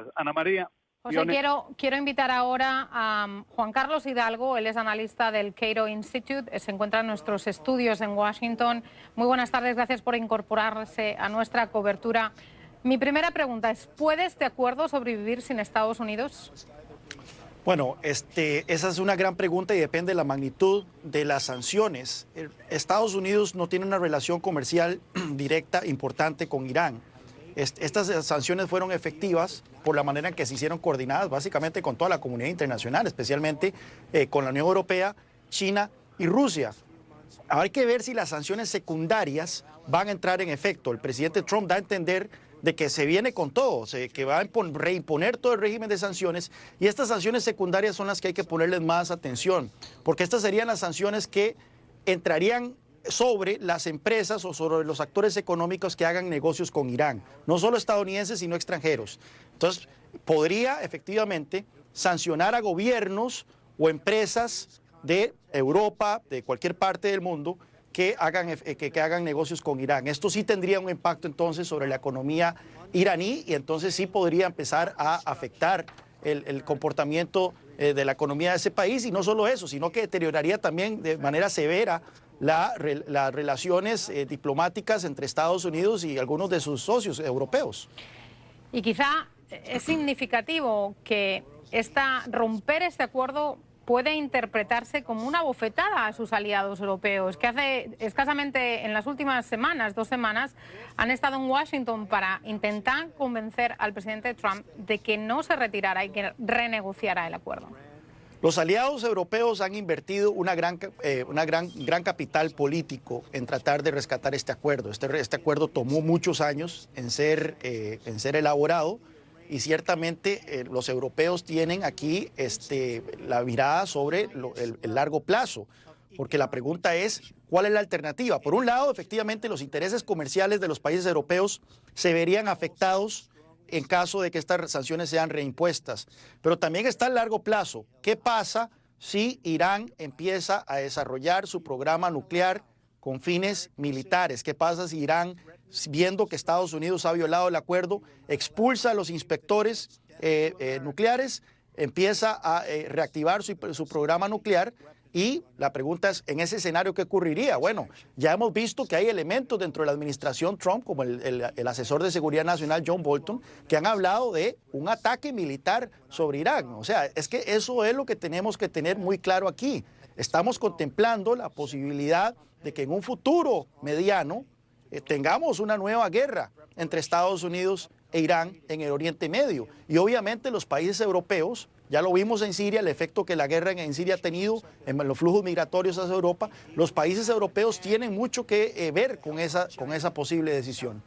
Gracias, Ana María. José, quiero invitar ahora a Juan Carlos Hidalgo. Él es analista del Cato Institute, se encuentra en nuestros estudios en Washington. Muy buenas tardes, gracias por incorporarse a nuestra cobertura. Mi primera pregunta es, ¿puede este acuerdo sobrevivir sin Estados Unidos? Bueno, esa es una gran pregunta y depende de la magnitud de las sanciones. Estados Unidos no tiene una relación comercial directa importante con Irán. Estas sanciones fueron efectivas por la manera en que se hicieron coordinadas, básicamente con toda la comunidad internacional, especialmente con la Unión Europea, China y Rusia. Ahora hay que ver si las sanciones secundarias van a entrar en efecto. El presidente Trump da a entender de que se viene con todo, que va a reimponer todo el régimen de sanciones, y estas sanciones secundarias son las que hay que ponerles más atención, porque estas serían las sanciones que entrarían sobre las empresas o sobre los actores económicos que hagan negocios con Irán, no solo estadounidenses, sino extranjeros. Entonces, podría efectivamente sancionar a gobiernos o empresas de Europa, de cualquier parte del mundo, que hagan negocios con Irán. Esto sí tendría un impacto entonces sobre la economía iraní y entonces sí podría empezar a afectar el comportamiento de la economía de ese país, y no solo eso, sino que deterioraría también de manera severa las relaciones diplomáticas entre Estados Unidos y algunos de sus socios europeos. Y quizá es significativo que romper este acuerdo puede interpretarse como una bofetada a sus aliados europeos, que hace escasamente en las últimas semanas, 2 semanas, han estado en Washington para intentar convencer al presidente Trump de que no se retirara y que renegociara el acuerdo. Los aliados europeos han invertido una gran capital político en tratar de rescatar este acuerdo. Este acuerdo tomó muchos años en ser elaborado, y ciertamente los europeos tienen aquí la mirada sobre el largo plazo, porque la pregunta es, ¿cuál es la alternativa? Por un lado, efectivamente, los intereses comerciales de los países europeos se verían afectados en caso de que estas sanciones sean reimpuestas. Pero también está el largo plazo. ¿Qué pasa si Irán empieza a desarrollar su programa nuclear con fines militares? ¿Qué pasa si Irán, viendo que Estados Unidos ha violado el acuerdo, expulsa a los inspectores nucleares, empieza a reactivar su programa nuclear? Y la pregunta es, en ese escenario, ¿qué ocurriría? Bueno, ya hemos visto que hay elementos dentro de la administración Trump, como el asesor de seguridad nacional John Bolton, que han hablado de un ataque militar sobre Irán. O sea, es que eso es lo que tenemos que tener muy claro aquí. Estamos contemplando la posibilidad de que en un futuro mediano tengamos una nueva guerra entre Estados Unidos e Irán en el Oriente Medio. Y obviamente los países europeos, ya lo vimos en Siria, el efecto que la guerra en Siria ha tenido en los flujos migratorios hacia Europa, los países europeos tienen mucho que ver con esa posible decisión.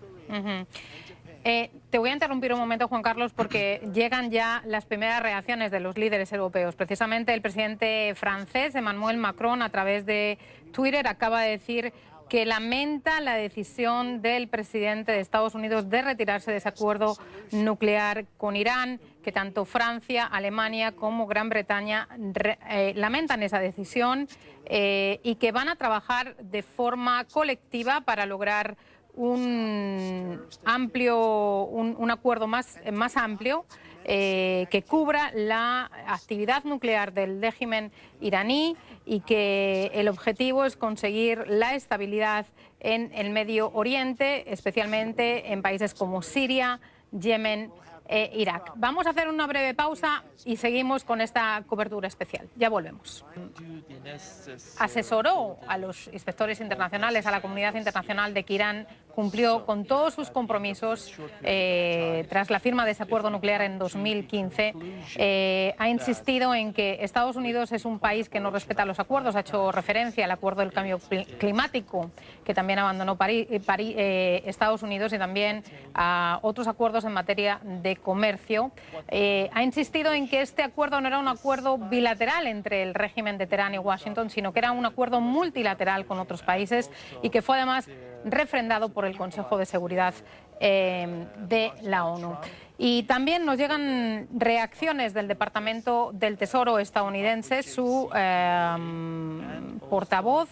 Te voy a interrumpir un momento, Juan Carlos, porque llegan ya las primeras reacciones de los líderes europeos. Precisamente el presidente francés, Emmanuel Macron, a través de Twitter, acaba de decir que lamenta la decisión del presidente de Estados Unidos de retirarse de ese acuerdo nuclear con Irán, que tanto Francia, Alemania como Gran Bretaña lamentan esa decisión y que van a trabajar de forma colectiva para lograr un acuerdo más amplio que cubra la actividad nuclear del régimen iraní, y que el objetivo es conseguir la estabilidad en el Medio Oriente, especialmente en países como Siria, Yemen e Irak. Vamos a hacer una breve pausa y seguimos con esta cobertura especial. Ya volvemos. Asesoró a los inspectores internacionales, a la comunidad internacional, de que Irán cumplió con todos sus compromisos tras la firma de ese acuerdo nuclear en 2015. Ha insistido en que Estados Unidos es un país que no respeta los acuerdos. Ha hecho referencia al acuerdo del cambio climático, que también abandonó Estados Unidos, y también a otros acuerdos en materia de comercio. Ha insistido en que este acuerdo no era un acuerdo bilateral entre el régimen de Teherán y Washington, sino que era un acuerdo multilateral con otros países, y que fue además refrendado por el Consejo de Seguridad de la ONU. Y también nos llegan reacciones del Departamento del Tesoro estadounidense. Su portavoz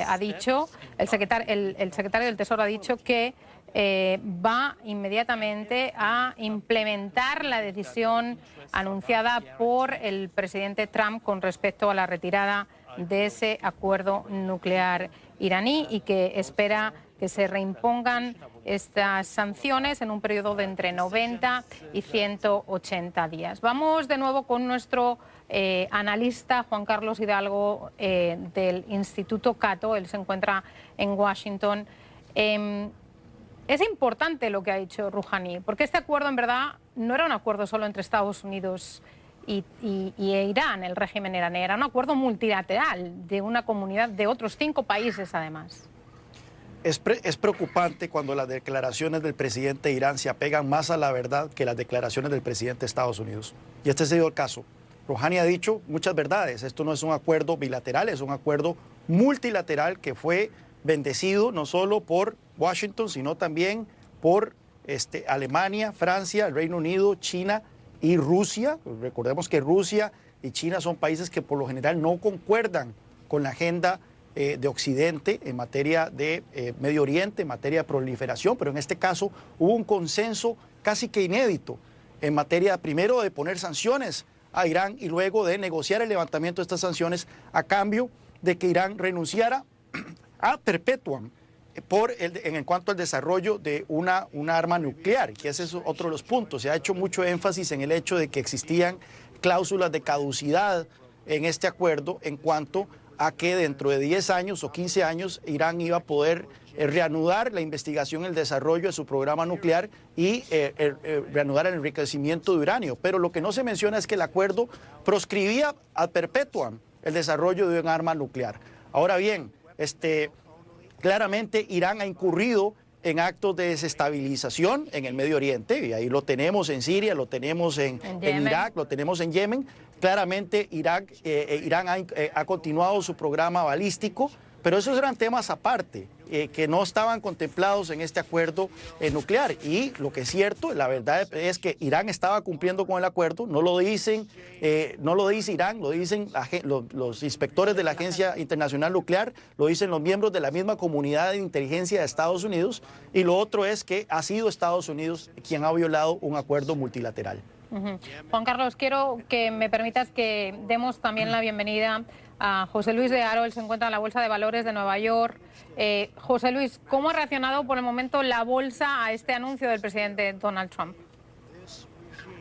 ha dicho, el secretario del Tesoro ha dicho que va inmediatamente a implementar la decisión anunciada por el presidente Trump con respecto a la retirada de ese acuerdo nuclear iraní y que espera que se reimpongan estas sanciones en un periodo de entre 90 y 180 días. Vamos de nuevo con nuestro analista Juan Carlos Hidalgo del Instituto Cato. Él se encuentra en Washington. Es importante lo que ha dicho Rouhani, porque este acuerdo en verdad no era un acuerdo solo entre Estados Unidos y Irán, el régimen iraní, era un acuerdo multilateral de una comunidad de otros 5 países además. Es preocupante cuando las declaraciones del presidente de Irán se apegan más a la verdad que las declaraciones del presidente de Estados Unidos. Y este ha sido el caso. Rouhani ha dicho muchas verdades. Esto no es un acuerdo bilateral, es un acuerdo multilateral que fue bendecido no solo por Washington, sino también por Alemania, Francia, el Reino Unido, China y Rusia. Recordemos que Rusia y China son países que por lo general no concuerdan con la agenda de Occidente en materia de Medio Oriente, en materia de proliferación, pero en este caso hubo un consenso casi que inédito en materia primero de poner sanciones a Irán y luego de negociar el levantamiento de estas sanciones a cambio de que Irán renunciara a perpetuam en cuanto al desarrollo de una arma nuclear, que ese es otro de los puntos. Se ha hecho mucho énfasis en el hecho de que existían cláusulas de caducidad en este acuerdo en cuanto a que dentro de 10 años o 15 años Irán iba a poder reanudar la investigación y el desarrollo de su programa nuclear y reanudar el enriquecimiento de uranio. Pero lo que no se menciona es que el acuerdo proscribía ad perpetuam el desarrollo de un arma nuclear. Ahora bien, claramente Irán ha incurrido en actos de desestabilización en el Medio Oriente, y ahí lo tenemos en Siria, lo tenemos en Irak, lo tenemos en Yemen. Claramente Irán ha continuado su programa balístico, pero esos eran temas aparte, que no estaban contemplados en este acuerdo nuclear. Y lo que es cierto, la verdad es que Irán estaba cumpliendo con el acuerdo, no lo dice Irán, lo dicen los inspectores de la Agencia Internacional Nuclear, lo dicen los miembros de la misma comunidad de inteligencia de Estados Unidos, y lo otro es que ha sido Estados Unidos quien ha violado un acuerdo multilateral. Juan Carlos, quiero que me permitas que demos también la bienvenida a José Luis de Haro. Él se encuentra en la Bolsa de Valores de Nueva York. José Luis, ¿cómo ha reaccionado por el momento la bolsa a este anuncio del presidente Donald Trump?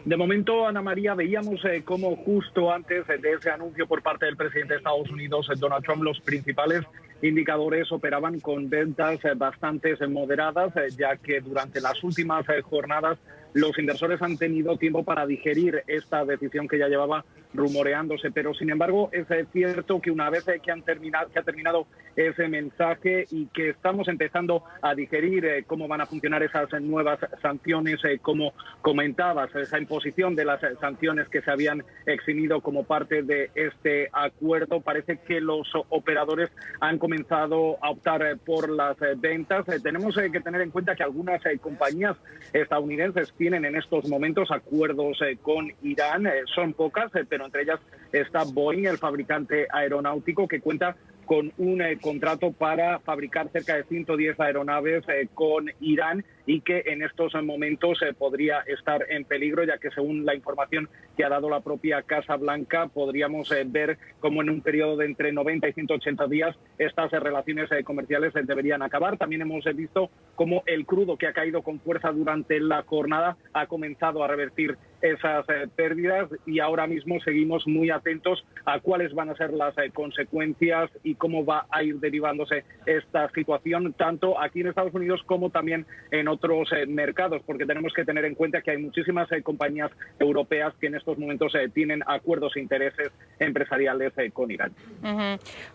De momento, Ana María, veíamos cómo justo antes de ese anuncio por parte del presidente de Estados Unidos, Donald Trump, los principales indicadores operaban con ventas bastante moderadas, ya que durante las últimas jornadas los inversores han tenido tiempo para digerir esta decisión que ya llevaba rumoreándose, pero sin embargo es cierto que una vez que ha terminado ese mensaje y que estamos empezando a digerir cómo van a funcionar esas nuevas sanciones, como comentabas, esa imposición de las sanciones que se habían eximido como parte de este acuerdo, parece que los operadores han comenzado a optar por las ventas. Tenemos que tener en cuenta que algunas compañías estadounidenses tienen en estos momentos acuerdos con Irán, son pocas, pero entre ellas está Boeing, el fabricante aeronáutico, que cuenta con un contrato para fabricar cerca de 110 aeronaves con Irán y que en estos momentos podría estar en peligro, ya que según la información que ha dado la propia Casa Blanca, podríamos ver cómo en un periodo de entre 90 y 180 días estas relaciones comerciales deberían acabar. También hemos visto cómo el crudo, que ha caído con fuerza durante la jornada, ha comenzado a revertir esas pérdidas y ahora mismo seguimos muy atentos a cuáles van a ser las consecuencias y cómo va a ir derivándose esta situación, tanto aquí en Estados Unidos como también en otros mercados, porque tenemos que tener en cuenta que hay muchísimas compañías europeas que en estos momentos tienen acuerdos e intereses empresariales con Irán.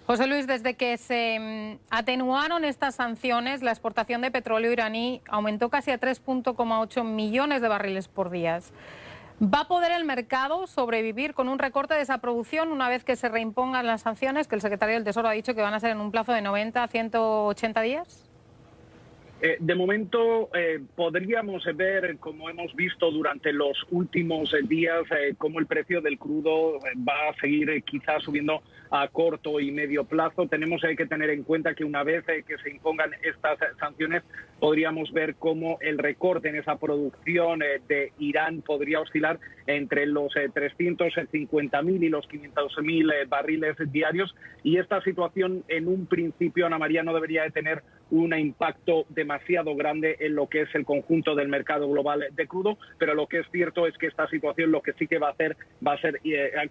José Luis, desde que se atenuaron estas sanciones, la exportación de petróleo iraní aumentó casi a 3,8 millones de barriles por día. ¿Va a poder el mercado sobrevivir con un recorte de esa producción una vez que se reimpongan las sanciones, que el secretario del Tesoro ha dicho que van a ser en un plazo de 90 a 180 días? De momento podríamos ver, como hemos visto durante los últimos días, cómo el precio del crudo va a seguir quizás subiendo a corto y medio plazo. Tenemos que tener en cuenta que una vez que se impongan estas sanciones, podríamos ver cómo el recorte en esa producción de Irán podría oscilar entre los 350.000 y los 500.000 barriles diarios. Y esta situación, en un principio, Ana María, no debería de tener un impacto demasiado grande en lo que es el conjunto del mercado global de crudo, pero lo que es cierto es que esta situación lo que sí que va a hacer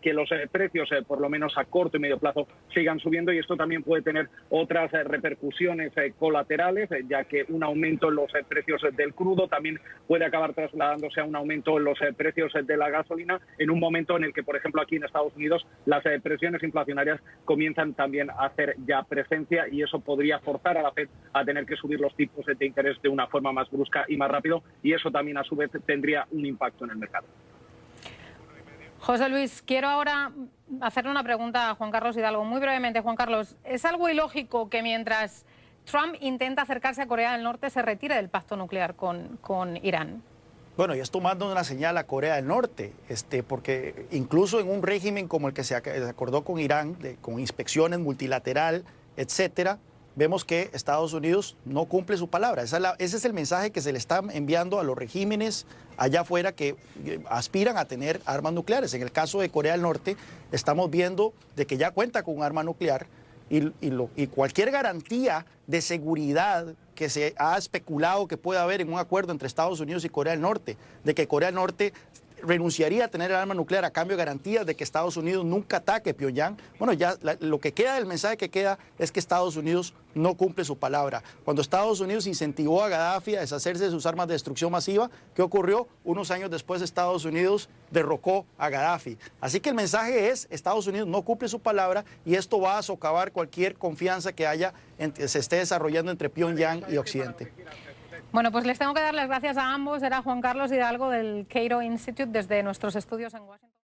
que los precios, por lo menos a corto y medio plazo, sigan subiendo, y esto también puede tener otras repercusiones colaterales, ya que un aumento en los precios del crudo también puede acabar trasladándose a un aumento en los precios de la gasolina, en un momento en el que, por ejemplo, aquí en Estados Unidos las presiones inflacionarias comienzan también a hacer ya presencia, y eso podría forzar a la Fed a tener que subir los tipos de interés de una forma más brusca y más rápido, y eso también a su vez tendría un impacto en el mercado. José Luis, quiero ahora hacerle una pregunta a Juan Carlos Hidalgo. Muy brevemente, Juan Carlos, ¿es algo ilógico que mientras Trump intenta acercarse a Corea del Norte se retire del pacto nuclear con Irán? Bueno, y esto manda una señal a Corea del Norte, porque incluso en un régimen como el que se acordó con Irán, con inspecciones multilateral, etcétera, vemos que Estados Unidos no cumple su palabra. Ese es el mensaje que se le está enviando a los regímenes allá afuera que aspiran a tener armas nucleares. En el caso de Corea del Norte, estamos viendo de que ya cuenta con un arma nuclear, y cualquier garantía de seguridad que se ha especulado que pueda haber en un acuerdo entre Estados Unidos y Corea del Norte, de que Corea del Norte renunciaría a tener el arma nuclear a cambio de garantías de que Estados Unidos nunca ataque Pyongyang. Bueno, ya lo que queda, el mensaje que queda es que Estados Unidos no cumple su palabra. Cuando Estados Unidos incentivó a Gaddafi a deshacerse de sus armas de destrucción masiva, ¿qué ocurrió? Unos años después Estados Unidos derrocó a Gaddafi. Así que el mensaje es: Estados Unidos no cumple su palabra, y esto va a socavar cualquier confianza que se esté desarrollando entre Pyongyang y Occidente. Bueno, pues les tengo que dar las gracias a ambos. Era Juan Carlos Hidalgo del Cato Institute desde nuestros estudios en Washington.